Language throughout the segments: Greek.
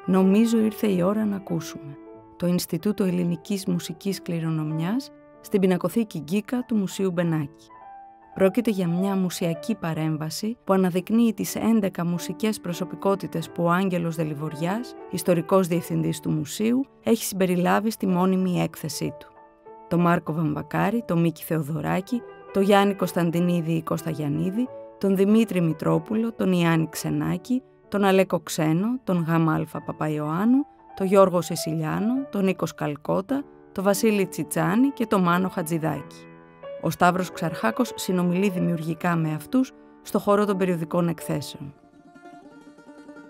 Νομίζω ήρθε η ώρα να ακούσουμε. Το Ινστιτούτο Ελληνικής Μουσικής Κληρονομιάς στην πινακοθήκη Γκίκα του Μουσείου Μπενάκη. Πρόκειται για μια μουσιακή παρέμβαση που αναδεικνύει τις 11 μουσικές προσωπικότητες που ο Άγγελος Δελιβοριάς, ιστορικός διευθυντής του μουσείου, έχει συμπεριλάβει στη μόνιμη έκθεσή του. Το Μάρκο Βαμβακάρη, το Μίκη Θεοδωράκη, το Γιάννη Κωνσταντινίδη ή Κώστα Γιαννίδη, τον Δημήτρη Μητρόπουλο, τον Ιάννη Ξενάκη, τον Αλέκο Ξένο, τον Γ.Α. Παπαϊωάννου, τον Γιώργο Σισιλιάνο, τον Νίκο Σκαλκότα, τον Βασίλη Τσιτσάνη και τον Μάνο Χατζηδάκη. Ο Σταύρος Ξαρχάκος συνομιλεί δημιουργικά με αυτούς στο χώρο των περιοδικών εκθέσεων.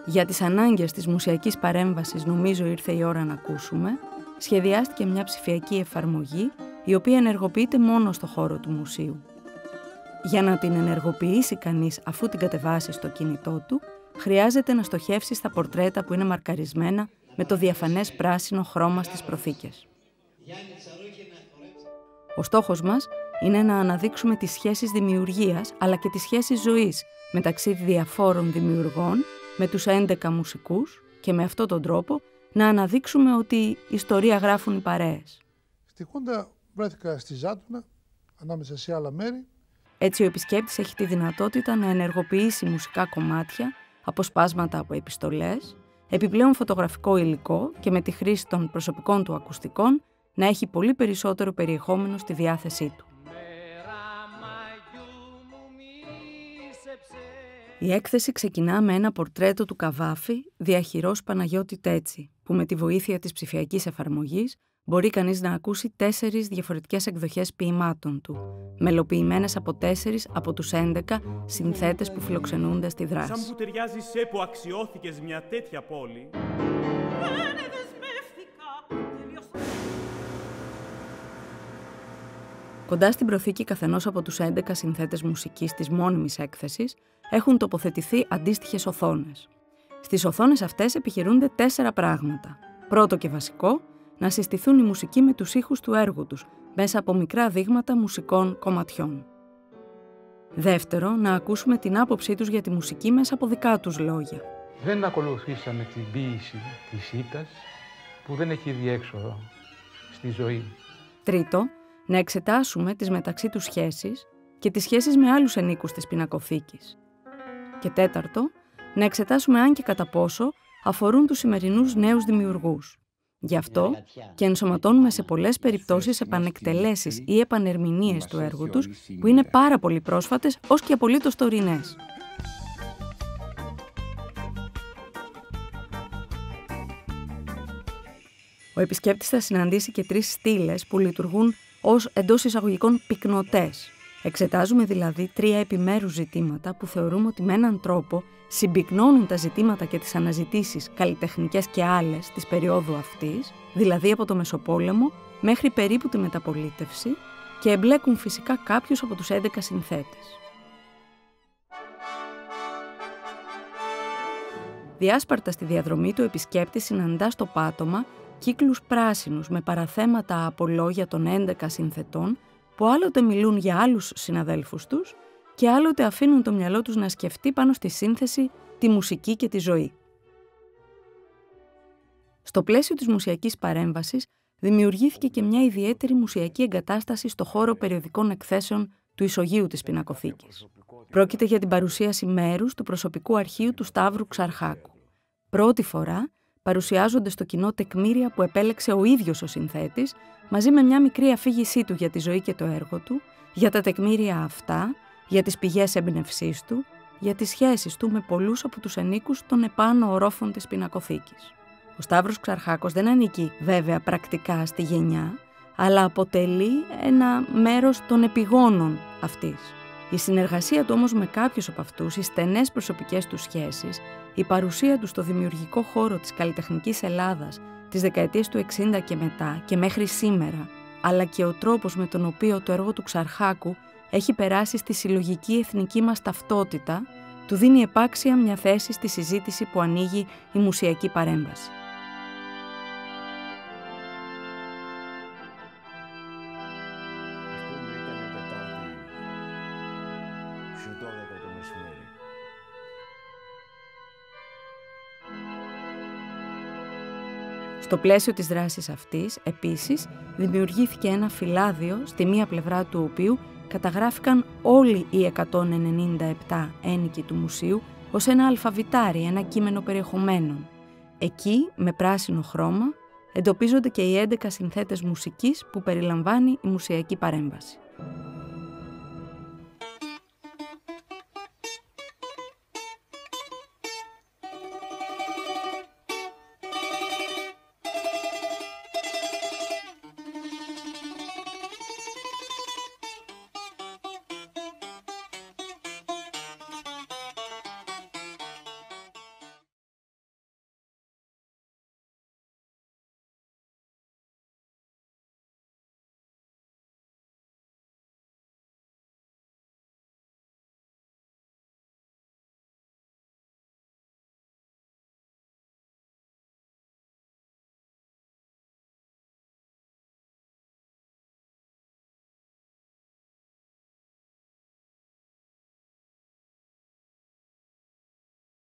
Για τις ανάγκες της μουσιακής παρέμβασης «Νομίζω ήρθε η ώρα να ακούσουμε», σχεδιάστηκε μια ψηφιακή εφαρμογή η οποία ενεργοποιείται μόνο στο χώρο του μουσείου. Για να την ενεργοποιήσει κανείς αφού την κατεβάσει στο κινητό του, χρειάζεται να στοχεύσει στα πορτρέτα που είναι μαρκαρισμένα με το διαφανές πράσινο χρώμα στις προθήκες. Ο στόχος μας είναι να αναδείξουμε τις σχέσεις δημιουργίας αλλά και τις σχέσεις ζωής μεταξύ διαφόρων δημιουργών με τους 11 μουσικούς και με αυτόν τον τρόπο να αναδείξουμε ότι ιστορία γράφουν οι παρέες. Στη Χούντα βρέθηκα στη Ζάτουνα, ανάμεσα σε άλλα μέρη. Έτσι ο επισκέπτης έχει τη δυνατότητα να ενεργοποιήσει μουσικά κομμάτια, αποσπάσματα από επιστολές, επιπλέον φωτογραφικό υλικό και με τη χρήση των προσωπικών του ακουστικών να έχει πολύ περισσότερο περιεχόμενο στη διάθεσή του. Η έκθεση ξεκινά με ένα πορτρέτο του Καβάφη, διαχειρός Παναγιώτη Τέτση, που με τη βοήθεια της ψηφιακής εφαρμογής μπορεί κανείς να ακούσει 4 διαφορετικές εκδοχές ποιημάτων του, μελοποιημένες από 4 από τους 11 συνθέτες που φιλοξενούνται στη δράση. Σαν που ταιριάζει σε που αξιώθηκες μια τέτοια πόλη. Κοντά στην προθήκη καθενός από τους 11 συνθέτες μουσικής της μόνιμης έκθεσης έχουν τοποθετηθεί αντίστοιχες οθόνες. Στις οθόνες αυτές επιχειρούνται 4 πράγματα. Πρώτο και βασικό, να συστηθούν οι μουσικοί με τους ήχους του έργου τους, μέσα από μικρά δείγματα μουσικών κομματιών. Δεύτερο, να ακούσουμε την άποψή τους για τη μουσική μέσα από δικά τους λόγια. Δεν ακολουθήσαμε την ποίηση της ήττας, που δεν έχει διέξοδο στη ζωή. Τρίτο, να εξετάσουμε τις μεταξύ τους σχέσεις και τις σχέσεις με άλλους ενίκους της πινακοθήκης. Και τέταρτο, να εξετάσουμε αν και κατά πόσο αφορούν τους σημερινούς νέους δημιουργούς. Γι' αυτό και ενσωματώνουμε σε πολλές περιπτώσεις επανεκτελέσεις ή επανερμηνείες του έργου τους, που είναι πάρα πολύ πρόσφατες ως και απολύτως τωρινές. Ο επισκέπτης θα συναντήσει και 3 στήλες που λειτουργούν ως εντός εισαγωγικών πυκνοτές. Εξετάζουμε δηλαδή 3 επιμέρους ζητήματα που θεωρούμε ότι με έναν τρόπο συμπυκνώνουν τα ζητήματα και τις αναζητήσεις καλλιτεχνικές και άλλες της περίοδου αυτής, δηλαδή από το Μεσοπόλεμο μέχρι περίπου τη Μεταπολίτευση, και εμπλέκουν φυσικά κάποιους από τους 11 συνθέτες. Διάσπαρτα στη διαδρομή του, ο επισκέπτης συναντά στο πάτωμα κύκλους πράσινους με παραθέματα από λόγια των 11 συνθετών που άλλοτε μιλούν για άλλους συναδέλφους τους και άλλοτε αφήνουν το μυαλό τους να σκεφτεί πάνω στη σύνθεση, τη μουσική και τη ζωή. Στο πλαίσιο της μουσιακής παρέμβασης δημιουργήθηκε και μια ιδιαίτερη μουσιακή εγκατάσταση στο χώρο περιοδικών εκθέσεων του Ισογείου της Πινακοθήκης. Πρόκειται για την παρουσίαση μέρους του προσωπικού αρχείου του Σταύρου Ξαρχάκου. Πρώτη φορά παρουσιάζονται στο κοινό τεκμήρια που επέλεξε ο ίδιος ο συνθέτης, μαζί με μια μικρή αφήγησή του για τη ζωή και το έργο του, για τα τεκμήρια αυτά, για τις πηγές έμπνευσής του, για τις σχέσεις του με πολλούς από τους ενίκους των επάνω ορόφων της Πινακοθήκης. Ο Σταύρος Ξαρχάκος δεν ανήκει βέβαια πρακτικά στη γενιά, αλλά αποτελεί ένα μέρος των επιγόνων αυτής. Η συνεργασία του όμως με κάποιους από αυτούς, οι στενές προσωπικές του σχέσεις, η παρουσία του στο δημιουργικό χώρο της καλλιτεχνικής Ελλάδας τις δεκαετίες του 60 και μετά και μέχρι σήμερα, αλλά και ο τρόπος με τον οποίο το έργο του Ξαρχάκου έχει περάσει στη συλλογική εθνική μας ταυτότητα, του δίνει επάξια μια θέση στη συζήτηση που ανοίγει η μουσιακή παρέμβαση. Στο πλαίσιο της δράσης αυτής, επίσης, δημιουργήθηκε ένα φυλάδιο, στη μία πλευρά του οποίου καταγράφηκαν όλοι οι 197 ένοικοι του μουσείου ως ένα αλφαβητάρι, ένα κείμενο περιεχομένων. Εκεί, με πράσινο χρώμα, εντοπίζονται και οι 11 συνθέτες μουσικής που περιλαμβάνει η μουσιακή παρέμβαση.